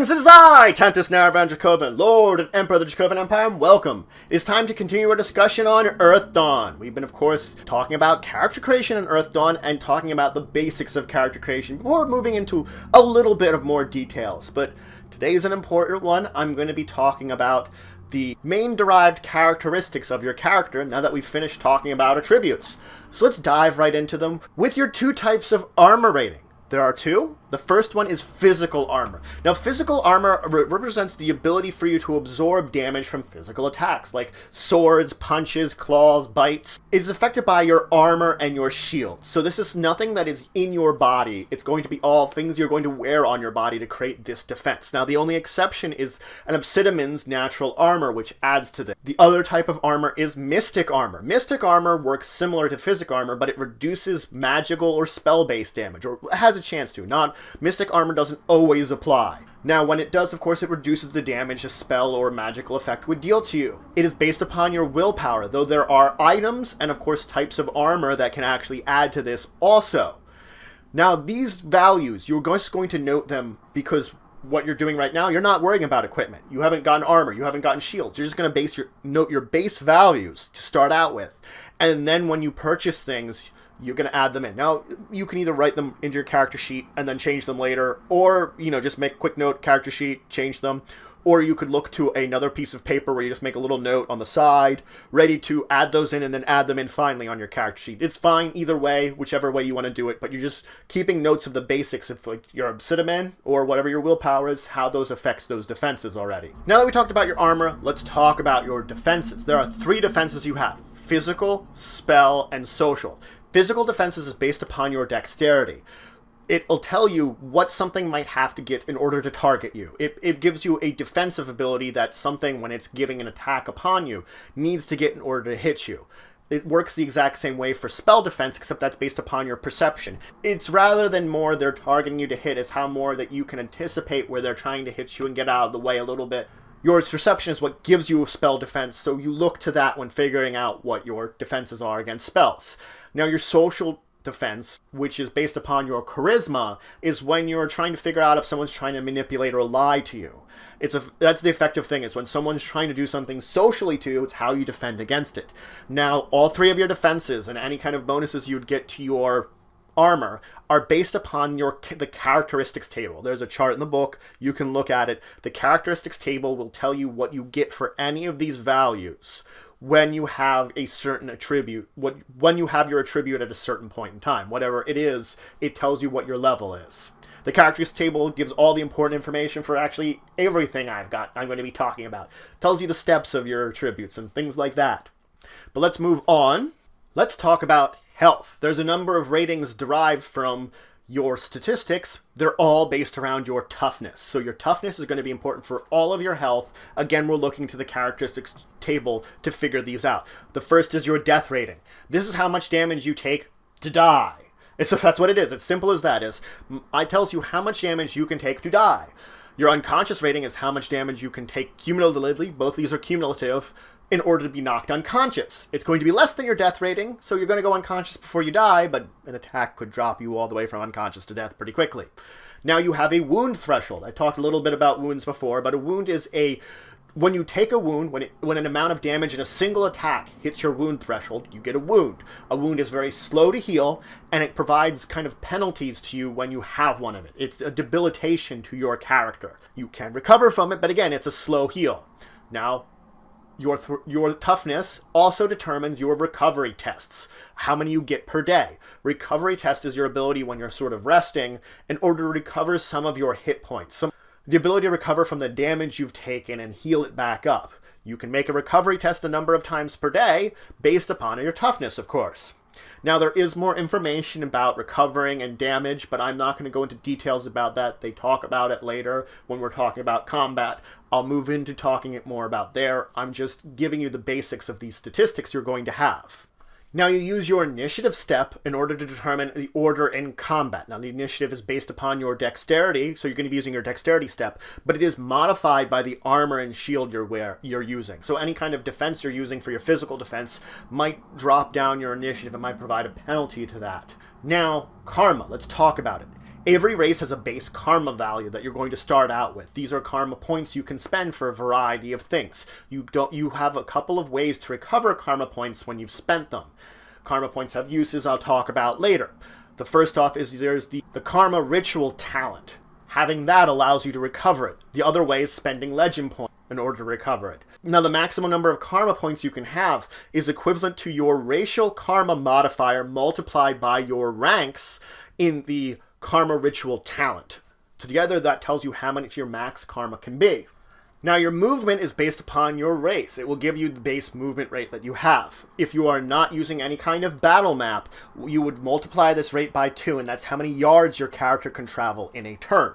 Greetings, it is I, Dracovin, Lord and Emperor of the Dracovin Empire, and welcome. It is time to continue our discussion on EARTHDAWN. We've been, of course, talking about character creation in EARTHDAWN and talking about the basics of character creation before moving into a little bit of more details. But today's an important one. I'm going to be talking about the main derived characteristics of your character now that we've finished talking about attributes. So let's dive right into them with your two types of armor rating. There are two. The first one is physical armor. Now, physical armor represents the ability for you to absorb damage from physical attacks, like swords, punches, claws, bites. It is affected by your armor and your shield. So this is nothing that is in your body. It's going to be all things you're going to wear on your body to create this defense. Now, the only exception is an Obsidian's natural armor, which adds to this. The other type of armor is mystic armor. Mystic armor works similar to physical armor, but it reduces magical or spell-based damage, or has a chance to. Mystic armor doesn't always apply. Now, when it does, of course, it reduces the damage a spell or magical effect would deal to you. It is based upon your willpower, though there are items and, of course, types of armor that can actually add to this also. Now, these values, you're just going to note them because what you're doing right now, you're not worrying about equipment. You haven't gotten armor. You haven't gotten shields. You're just going to note your base values to start out with. And then when you purchase things, you're going to add them in. Now, you can either write them into your character sheet and then change them later, or, just make a quick note, character sheet, change them. Or you could look to another piece of paper where you just make a little note on the side, ready to add those in and then add them in finally on your character sheet. It's fine either way, whichever way you want to do it, but you're just keeping notes of the basics of like your Obsidian or whatever your willpower is, how those affects those defenses already. Now that we talked about your armor, let's talk about your defenses. There are three defenses you have: physical, spell, and social. Physical defenses is based upon your dexterity. It'll tell you what something might have to get in order to target you. It gives you a defensive ability that something, when it's giving an attack upon you, needs to get in order to hit you. It works the exact same way for spell defense, except that's based upon your perception. It's rather than more they're targeting you to hit, it's how more that you can anticipate where they're trying to hit you and get out of the way a little bit. Your perception is what gives you a spell defense, so you look to that when figuring out what your defenses are against spells. Now, your social defense, which is based upon your charisma, is when you're trying to figure out if someone's trying to manipulate or lie to you. That's the effective thing, is when someone's trying to do something socially to you, it's how you defend against it. Now, all three of your defenses and any kind of bonuses you'd get to your armor are based upon the characteristics table. There's a chart in the book. You can look at it. The characteristics table will tell you what you get for any of these values when you have a certain attribute, when you have your attribute at a certain point in time. Whatever it is, it tells you what your level is. The characteristics table gives all the important information for actually everything I'm going to be talking about. It tells you the steps of your attributes and things like that. But let's move on. Let's talk about health. There's a number of ratings derived from your statistics. They're all based around your toughness. So your toughness is going to be important for all of your health. Again, we're looking to the characteristics table to figure these out. The first is your death rating. This is how much damage you take to die. That's what it is. It's simple as that. It tells you how much damage you can take to die. Your unconscious rating is how much damage you can take cumulatively. Both these are cumulative, in order to be knocked unconscious. It's going to be less than your death rating, so you're going to go unconscious before you die, but an attack could drop you all the way from unconscious to death pretty quickly. Now you have a wound threshold. I talked a little bit about wounds before, but a wound is when you take a wound, when an amount of damage in a single attack hits your wound threshold, you get a wound. A wound is very slow to heal, and it provides kind of penalties to you when you have one of it. It's a debilitation to your character. You can recover from it, but again, it's a slow heal. Now, your toughness also determines your recovery tests, how many you get per day. Recovery test is your ability when you're sort of resting in order to recover some of your hit points. The ability to recover from the damage you've taken and heal it back up. You can make a recovery test a number of times per day based upon your toughness, of course. Now, there is more information about recovering and damage, but I'm not going to go into details about that. They talk about it later when we're talking about combat. I'll move into talking it more about there. I'm just giving you the basics of these statistics you're going to have. Now, you use your initiative step in order to determine the order in combat. Now, the initiative is based upon your dexterity, so you're going to be using your dexterity step, but it is modified by the armor and shield you're using. So any kind of defense you're using for your physical defense might drop down your initiative and might provide a penalty to that. Now, karma, let's talk about it. Every race has a base karma value that you're going to start out with. These are karma points you can spend for a variety of things. You have a couple of ways to recover karma points when you've spent them. Karma points have uses I'll talk about later. The first off is there's the karma ritual talent. Having that allows you to recover it. The other way is spending legend points in order to recover it. Now, the maximum number of karma points you can have is equivalent to your racial karma modifier multiplied by your ranks in the karma ritual talent. Together, that tells you how much your max karma can be. Now, your movement is based upon your race. It will give you the base movement rate that you have. If you are not using any kind of battle map, you would multiply this rate by 2, and that's how many yards your character can travel in a turn.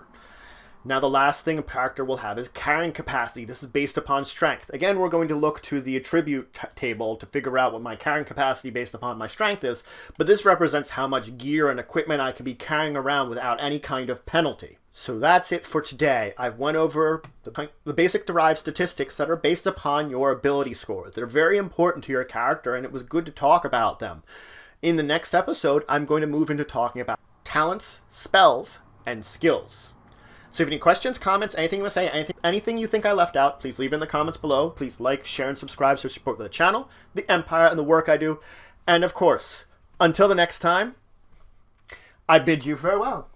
Now, the last thing a character will have is carrying capacity. This is based upon strength. Again, we're going to look to the attribute table to figure out what my carrying capacity based upon my strength is, but this represents how much gear and equipment I can be carrying around without any kind of penalty. So that's it for today. I've went over the basic derived statistics that are based upon your ability scores. They're very important to your character, and it was good to talk about them. In the next episode, I'm going to move into talking about talents, spells, and skills. So if you have any questions, comments, anything you want to say, anything you think I left out, please leave it in the comments below. Please like, share, and subscribe to support the channel, the Empire, and the work I do. And of course, until the next time, I bid you farewell.